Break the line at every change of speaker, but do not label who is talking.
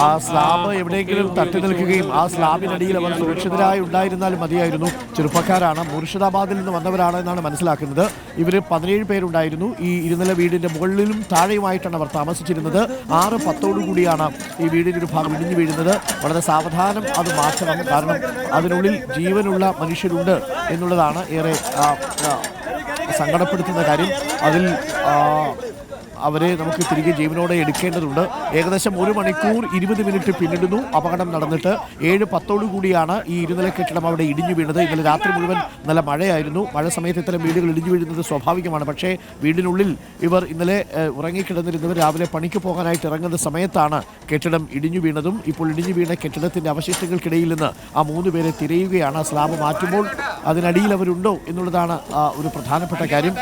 ആ സ്ലാബ് എവിടെയെങ്കിലും തട്ടി നിൽക്കുകയും ആ സ്ലാബിനടിയിൽ അവർ സുരക്ഷിതരായി ഉണ്ടായിരുന്നാലും മതിയായിരുന്നു. ചെറുപ്പക്കാരാണ്, മുർഷിദാബാദിൽ നിന്ന് വന്നവരാണ് എന്നാണ് മനസ്സിലാക്കുന്നത്. ഇവർ 17 പേരുണ്ടായിരുന്നു. ഈ ഇരുനില വീടിന്റെ മുകളിലും താഴെയുമായിട്ടാണ് അവർ താമസിച്ചിരുന്നത്. 6:10 കൂടിയാണ് ഈ വീടിൻ്റെ ഒരു ഭാഗം ഇടിഞ്ഞു വീഴുന്നത്. വളരെ സാവധാനം അത് മാറ്റണം, കാരണം അതിനുള്ളിൽ ജീവനുള്ള മനുഷ്യരുണ്ട് എന്നുള്ളതാണ് ഏറെ സങ്കടപ്പെടുത്തുന്ന കാര്യം. അതിൽ അവരെ നമുക്ക് തിരികെ ജീവനോടെ എടുക്കേണ്ടതുണ്ട്. ഏകദേശം 1 മണിക്കൂർ 20 മിനിറ്റ് പിന്നിടുന്നു അപകടം നടന്നിട്ട്. 7:10 കൂടിയാണ് ഈ ഇരുനില കെട്ടിടം അവിടെ ഇടിഞ്ഞു വീണത്. ഇന്നലെ രാത്രി മുഴുവൻ നല്ല മഴയായിരുന്നു. മഴ സമയത്ത് ഇത്തരം വീടുകൾ ഇടിഞ്ഞു വീഴുന്നത് സ്വാഭാവികമാണ്. പക്ഷേ വീടിനുള്ളിൽ ഇവർ ഇന്നലെ ഉറങ്ങിക്കിടന്നിരുന്നവർ രാവിലെ പണിക്ക് പോകാനായിട്ട് ഇറങ്ങുന്ന സമയത്താണ് കെട്ടിടം ഇടിഞ്ഞു വീണതും. ഇപ്പോൾ ഇടിഞ്ഞു വീണ കെട്ടിടത്തിൻ്റെ അവശിഷ്ടങ്ങൾക്കിടയിൽ നിന്ന് ആ 3 പേരെ തിരയുകയാണ്. സ്ലാബ് മാറ്റുമ്പോൾ അതിനടിയിൽ അവരുണ്ടോ എന്നുള്ളതാണ് ഒരു പ്രധാനപ്പെട്ട കാര്യം.